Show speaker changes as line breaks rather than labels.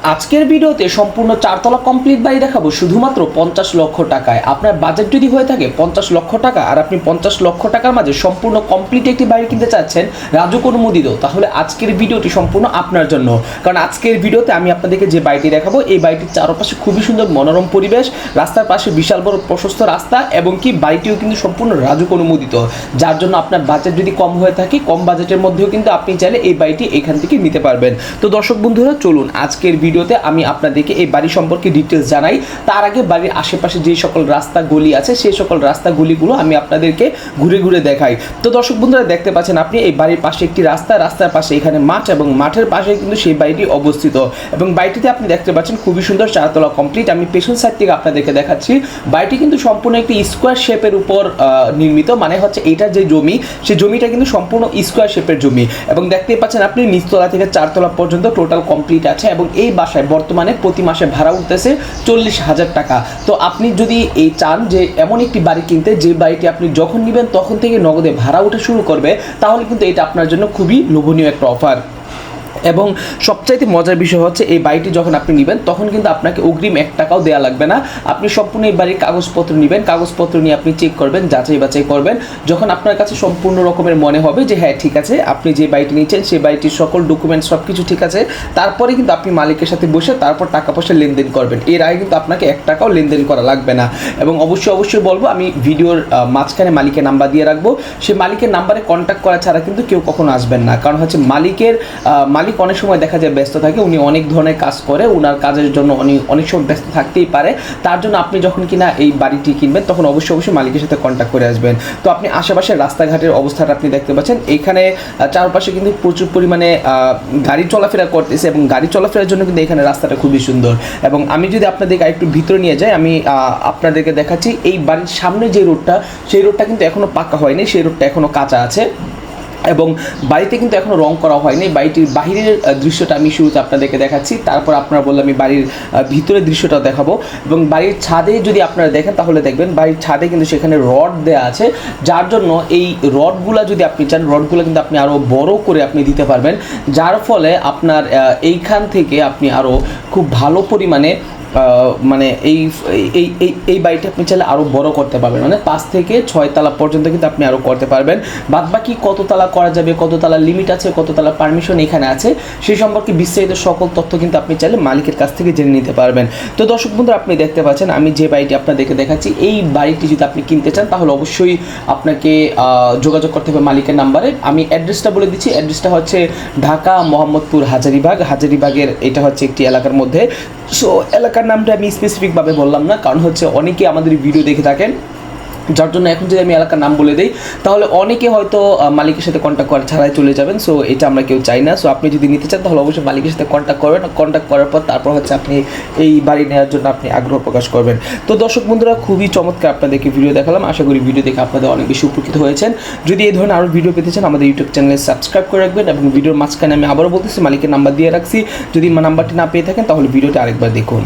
আজকের ভিডিওতে সম্পূর্ণ চারতলা কমপ্লিট বাড়ি দেখাবো শুধুমাত্র 50 লক্ষ টাকায়। আপনার বাজেট যদি হয়ে থাকে 50 লক্ষ টাকা আর আপনি 50 লক্ষ টাকার মাঝে সম্পূর্ণ কমপ্লিট একটি বাড়ি কিনতে চাচ্ছেন রাজুক অনুমোদিত, তাহলে আজকের ভিডিওটি সম্পূর্ণ আপনার জন্য। কারণ আজকের ভিডিওতে আমি আপনাদেরকে যে বাড়িটি দেখাবো এই বাড়িটির চারপাশে খুবই সুন্দর মনোরম পরিবেশ, রাস্তার পাশে বিশাল বড় প্রশস্ত রাস্তা এবং কি বাড়িটিও কিন্তু সম্পূর্ণ রাজুক অনুমোদিত, যার জন্য আপনার বাজেট যদি কম হয়ে থাকে কম বাজেটের মধ্যেও কিন্তু আপনি চাইলে এই বাড়িটি এখান থেকে নিতে পারবেন। তো দর্শক বন্ধুরা চলুন আজকের ভিডিওতে আমি আপনাদেরকে এই বাড়ি সম্পর্কে ডিটেলস জানাই। তার আগে বাড়ির আশেপাশে যে সকল রাস্তা গলি আছে সেই সকল রাস্তা গলিগুলো আমি আপনাদেরকে ঘুরে ঘুরে দেখাই। তো দর্শক বন্ধুরা দেখতে পাচ্ছেন আপনি এই বাড়ির পাশে একটি রাস্তা, রাস্তার পাশে এখানে মাঠ এবং মাঠের পাশে কিন্তু সেই বাড়িটি অবস্থিত এবং বাড়িটিতে আপনি দেখতে পাচ্ছেন খুবই সুন্দর চারতলা কমপ্লিট। আমি পেছন সাইড থেকে আপনাদেরকে দেখাচ্ছি। বাড়িটি কিন্তু সম্পূর্ণ একটি স্কোয়ার শেপের উপর নির্মিত, মানে হচ্ছে এটা যে জমি সেই জমিটা কিন্তু সম্পূর্ণ স্কোয়ার শেপের জমি এবং দেখতে পাচ্ছেন আপনি নিচতলা থেকে চারতলা পর্যন্ত টোটাল কমপ্লিট আছে এবং এই বাসায় বর্তমানে প্রতি মাসে ভাড়া উঠতেছে 40,000 টাকা। তো আপনি যদি এই চান যে এমন একটি বাড়ি কিনতে যে বাড়িটি আপনি যখন নেবেন তখন থেকে নগদে ভাড়া উঠে শুরু করবে, তাহলে কিন্তু এটা আপনার জন্য খুবই লোভনীয় একটা অফার। এবং সবচাইতে মজার বিষয় হচ্ছে এই বাড়িটি যখন আপনি নেবেন তখন কিন্তু আপনাকে অগ্রিম 1 টাকাও দেওয়া লাগবে না। আপনি সম্পূর্ণ এই বাড়ির কাগজপত্র নেবেন, কাগজপত্র নিয়ে আপনি চেক করবেন, যাচাই বাছাই করবেন। যখন আপনার কাছে সম্পূর্ণ রকমের মনে হবে যে হ্যাঁ ঠিক আছে আপনি যে বাড়িটি নিচ্ছেন সেই বাড়িটির সকল ডকুমেন্টস সব কিছু ঠিক আছে, তারপরে কিন্তু আপনি মালিকের সাথে বসে তারপর টাকা পয়সা লেনদেন করবেন। এর আগে কিন্তু আপনাকে 1 টাকাও লেনদেন করা লাগবে না। এবং অবশ্যই বলবো আমি ভিডিওর মাঝখানে মালিকের নাম্বার দিয়ে রাখবো, সেই মালিকের নাম্বারে কন্ট্যাক্ট করা ছাড়া কিন্তু কেউ কখনো আসবেন না। কারণ হচ্ছে মালিক অনেক সময় দেখা যায় ব্যস্ত থাকে, উনি অনেক ধরনের কাজ করে, ওনার কাজের জন্য উনি অনেক সময় ব্যস্ত থাকতেই পারে। তার জন্য আপনি যখন কিনা এই বাড়িটি কিনবেন তখন অবশ্যই মালিকের সাথে কন্ট্যাক্ট করে আসবেন। তো আপনি আশেপাশের রাস্তাঘাটের অবস্থাটা আপনি দেখতে পাচ্ছেন, এইখানে চারপাশে কিন্তু প্রচুর পরিমাণে গাড়ি চলাফেরা করতেছে এবং গাড়ি চলাফেরার জন্য কিন্তু এখানে রাস্তাটা খুবই সুন্দর। এবং আমি যদি আপনাদেরকে একটু ভিতরে নিয়ে যাই, আমি আপনাদেরকে দেখাচ্ছি এই বাড়ির সামনে যে রোডটা সেই রোডটা কিন্তু এখনও পাকা হয়নি, সেই রোডটা এখনও কাঁচা আছে এবং বাড়িতে কিন্তু এখনও রং করা হয়নি। বাড়িটির বাহিরের দৃশ্যটা আমি শুরুতে আপনাদেরকে দেখাচ্ছি, তারপর আপনারা বললে আমি বাড়ির ভিতরের দৃশ্যটাও দেখাবো। এবং বাড়ির ছাদে যদি আপনারা দেখেন তাহলে দেখবেন বাড়ির ছাদে কিন্তু সেখানে রড দেওয়া আছে, যার জন্য এই রডগুলা যদি আপনি চান রডগুলো কিন্তু আপনি আরও বড় করে আপনি দিতে পারবেন, যার ফলে আপনার এইখান থেকে আপনি আরও খুব ভালো পরিমাণে মানে এই বাড়িটা আপনি চাইলে আরও বড় করতে পারবেন, মানে 5 থেকে 6 তলা পর্যন্ত কিন্তু আপনি আরও করতে পারবেন। বাদবাকি কত তলা করা যাবে, কত তলা লিমিট আছে, কত তলা পারমিশন এখানে আছে সেই সম্পর্কে বিস্তারিত সকল তথ্য কিন্তু আপনি চাইলে মালিকের কাছ থেকে জেনে নিতে পারবেন। তো দর্শক বন্ধুরা আপনি দেখতে পাচ্ছেন আমি যে বাড়িটি আপনাদেরকে দেখাচ্ছি, এই বাড়িটি যদি আপনি কিনতে চান তাহলে অবশ্যই আপনাকে যোগাযোগ করতে হবে মালিকের নাম্বারে। আমি অ্যাড্রেসটা বলে দিচ্ছি, অ্যাড্রেসটা হচ্ছে ঢাকা মোহাম্মদপুর হাজারীবাগের এটা হচ্ছে একটি এলাকার মধ্যে। সো এলাকার নামটা আমি স্পেসিফিকভাবে বললাম না, কারণ হচ্ছে অনেকে আমাদের ভিডিও দেখে থাকেন, যার জন্য এখন যদি আমি এলাকার নাম বলে দিই তাহলে অনেকে হয়তো মালিকের সাথে কন্ট্যাক্ট করা ছাড়াই চলে যাবেন। সো এটা আমরা কেউ চাই না। সো আপনি যদি নিতে চান তাহলে অবশ্যই মালিকের সাথে কন্ট্যাক্ট করবেন, কন্ট্যাক্ট করার পর তারপর হচ্ছে আপনি এই বাড়ি নেওয়ার জন্য আপনি আগ্রহ প্রকাশ করবেন। তো দর্শক বন্ধুরা খুবই চমৎকার আপনাদেরকে ভিডিও দেখালাম, আশা করি ভিডিও দেখে আপনাদের অনেক বেশি উপকৃত হয়েছেন। যদি এই ধরনের আরও ভিডিও পেতে চান আমাদের ইউটিউব চ্যানেলে সাবস্ক্রাইব করে রাখবেন এবং ভিডিওর মাঝখানে আমি আবারও বলতেছি মালিকের নাম্বার দিয়ে রাখছি, যদি নাম্বারটি না পেয়ে থাকেন তাহলে ভিডিওটি আরেকবার দেখুন।